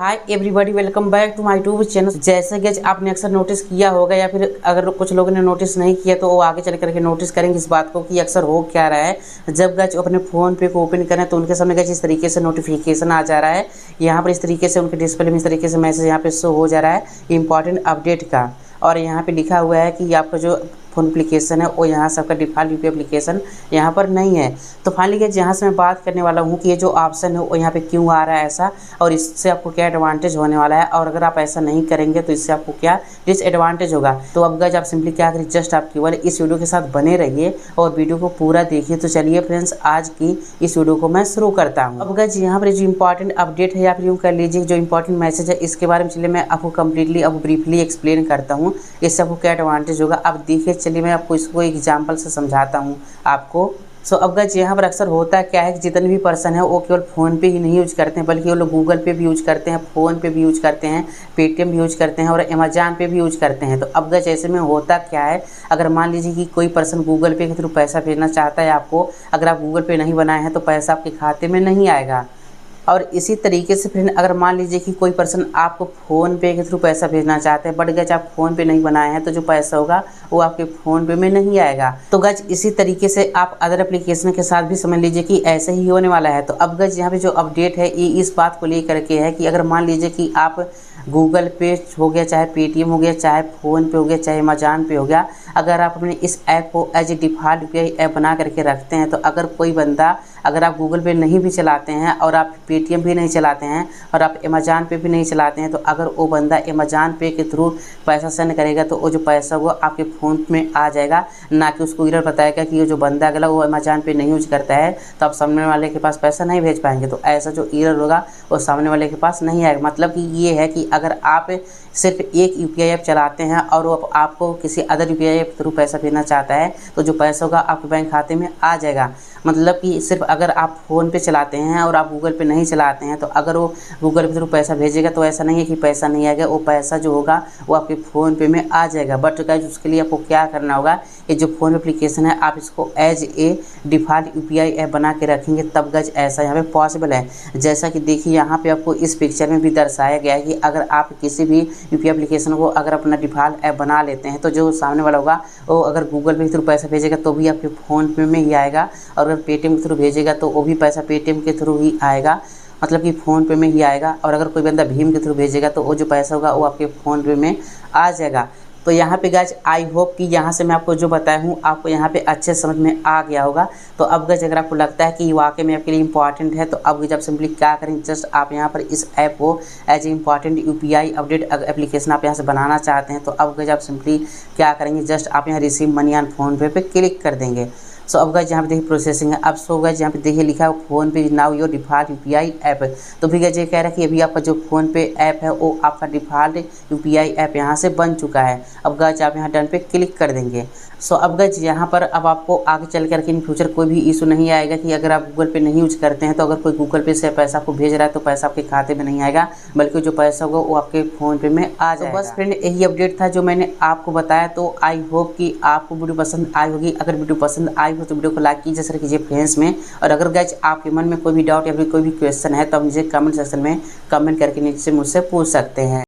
Hi everybody, welcome back to my YouTube channel. जैसे कि आपने अक्सर नोटिस किया होगा या फिर अगर कुछ लोगों ने नोटिस नहीं किया तो वो आगे चल करके नोटिस करेंगे इस बात को कि अक्सर हो क्या रहा है। जब गज अपने फ़ोन पे को ओपन करें तो उनके सामने गज इस तरीके से नोटिफिकेशन आ जा रहा है। यहाँ पर इस तरीके से उनके डिस्प्ले में इस तरीके से मैसेज यहाँ पे शो हो जा रहा है इंपॉर्टेंट अपडेट का। और यहाँ पे लिखा हुआ है कि आपका जो फ़ोन एप्लीकेशन है वो यहाँ से आपका डिफ़ॉल्ट यूपीआई एप्लीकेशन यहाँ पर नहीं है। तो फाइनली गाइस यहाँ से मैं बात करने वाला हूँ कि ये जो ऑप्शन है वो यहाँ पे क्यों आ रहा है ऐसा, और इससे आपको क्या एडवांटेज होने वाला है, और अगर आप ऐसा नहीं करेंगे तो इससे आपको क्या डिसएडवांटेज होगा। तो अब गाइस आप सिंपली क्या करिए, जस्ट आप केवल इस वीडियो के साथ बने रहिए और वीडियो को पूरा देखिए। तो चलिए फ्रेंड्स, आज की इस वीडियो को मैं शुरू करता हूँ। अब गाइस यहाँ पर जो इंपॉर्टेंट अपडेट है या फिर यूँ कर लीजिए जो इंपॉर्टेंट मैसेज है, इसके बारे में चलिए मैं आपको कम्प्लीटली अब ब्रीफली एक्सप्लेन करता हूँ। इससे आपको क्या एडवांटेज होगा अब देखिए। चलिए मैं आपको इसको एग्जाम्पल से समझाता हूँ आपको। सो अब गाइस यहाँ पर अक्सर होता क्या है कि जितने भी पर्सन है वो केवल फ़ोन पे ही नहीं यूज करते हैं, बल्कि वो लोग गूगल पे भी यूज करते हैं, फ़ोन पे भी यूज करते हैं, पेटीएम भी यूज करते हैं और अमेज़न पे भी यूज करते हैं। तो अब गाइस ऐसे में होता क्या है, अगर मान लीजिए कि कोई पर्सन गूगल पे के थ्रू पैसा भेजना चाहता है आपको, अगर आप गूगल पे नहीं बनाए हैं तो पैसा आपके खाते में नहीं आएगा। और इसी तरीके से फ्रेंड अगर मान लीजिए कि कोई पर्सन आपको फ़ोन पे के थ्रू पैसा भेजना चाहते हैं, बट गज आप फ़ोन पे नहीं बनाए हैं तो जो पैसा होगा वो आपके फ़ोन पे में नहीं आएगा। तो गज इसी तरीके से आप अदर एप्लीकेशन के साथ भी समझ लीजिए कि ऐसे ही होने वाला है। तो अब गज यहाँ पे जो अपडेट है ये इस बात को लेकर के है कि अगर मान लीजिए कि आप गूगल पे हो गया, चाहे पेटीएम हो गया, चाहे फ़ोन पे हो गया, चाहे अमेज़न पे हो गया, अगर आप अपने इस ऐप को as a default UPI app बना करके रखते हैं, तो अगर कोई बंदा, अगर आप गूगल पे नहीं भी चलाते हैं और आप पेटीएम भी नहीं चलाते हैं और आप अमेज़न पे भी नहीं चलाते हैं, तो अगर वो बंदा अमेज़न पे के थ्रू पैसा सेंड करेगा तो वो जो पैसा होगा आपके फ़ोन में आ जाएगा, ना कि उसको एरर बताएगा कि ये जो बंदा अगला वो अमेज़न पे नहीं यूज करता है तो आप सामने वाले के पास पैसा नहीं भेज पाएंगे। तो ऐसा जो एरर होगा वो सामने वाले के पास नहीं आएगा। मतलब कि ये है कि अगर आप सिर्फ एक यूपीआई ऐप चलाते हैं और वो आपको किसी अदर यूपीआई ऐप थ्रू पैसा भेजना चाहता है तो जो पैसा होगा आपके बैंक खाते में आ जाएगा। मतलब कि सिर्फ अगर आप फ़ोन पे चलाते हैं और आप गूगल पे नहीं चलाते हैं तो अगर वो गूगल पे थ्रू पैसा भेजेगा तो ऐसा नहीं है कि पैसा नहीं आएगा, वो पैसा जो होगा वो आपके फ़ोन पे में आ जाएगा। बट गाइस उसके लिए आपको क्या करना होगा, ये जो फ़ोन एप्लीकेशन है आप इसको as a default UPI app बना के रखेंगे, तब गाइस ऐसा यहाँ पे पॉसिबल है। जैसा कि देखिए यहाँ पे आपको इस पिक्चर में भी दर्शाया गया है कि अगर आप किसी भी यूपीआई एप्लीकेशन को अगर अपना डिफ़ॉल्ट ऐप बना लेते हैं तो जो सामने वाला होगा वो अगर गूगल पे के थ्रू पैसा भेजेगा तो भी आपके फ़ोन पे में ही आएगा, और अगर पेटीएम के थ्रू भेजेगा तो वो भी पैसा पेटीएम के थ्रू ही आएगा, मतलब कि फ़ोन पे में ही आएगा। और अगर कोई बंदा भीम के थ्रू भेजेगा तो वो जो पैसा होगा वो आपके फ़ोन पे में आ जाएगा। तो यहाँ पे गाइस आई होप कि यहाँ से मैं आपको जो बताया हूँ आपको यहाँ पे अच्छे समझ में आ गया होगा। तो अब गाइस अगर आपको लगता है कि वाकई में आपके लिए इंपॉर्टेंट है तो अब जब सिंपली क्या करें, जस्ट आप यहाँ पर इस ऐप को as a important UPI update application आप यहाँ से बनाना चाहते हैं तो अब गाइस आप सिंपली क्या करेंगे, जस्ट आप यहाँ रिसीव मनी ऑन फ़ोन पे क्लिक कर देंगे। सो अब गाइस यहाँ पे देखिए प्रोसेसिंग है। अब सो गाइस यहाँ पे देखिए लिखा है फ़ोन पे now your default UPI app. तो भी गाइस ये कह रहा है कि अभी आपका जो फ़ोन पे ऐप है वो आपका डिफ़ॉल्ट यूपीआई ऐप यहाँ से बन चुका है। अब गाइस आप यहाँ डन पे क्लिक कर देंगे। सो अब गाइस यहाँ पर अब आपको आगे चल कर के इन फ्यूचर कोई भी इशू नहीं आएगा कि अगर आप गूगल पे नहीं यूज करते हैं तो अगर कोई गूगल पे से पैसा आपको भेज रहा है तो पैसा आपके खाते में नहीं आएगा, बल्कि जो पैसा होगा वो आपके फ़ोन पे में आ जाएगा। तो बस फ्रेंड यही अपडेट था जो मैंने आपको बताया। तो आई होप कि आपको वीडियो पसंद आई होगी। अगर वीडियो पसंद आई हो तो वीडियो को लाइक कीजिए, शेयर कीजिए फ्रेंड्स में। और अगर गाइस आपके मन में कोई भी डाउट या फिर कोई भी क्वेश्चन है तो आप मुझे कमेंट सेक्शन में कमेंट करके नीचे मुझसे पूछ सकते हैं।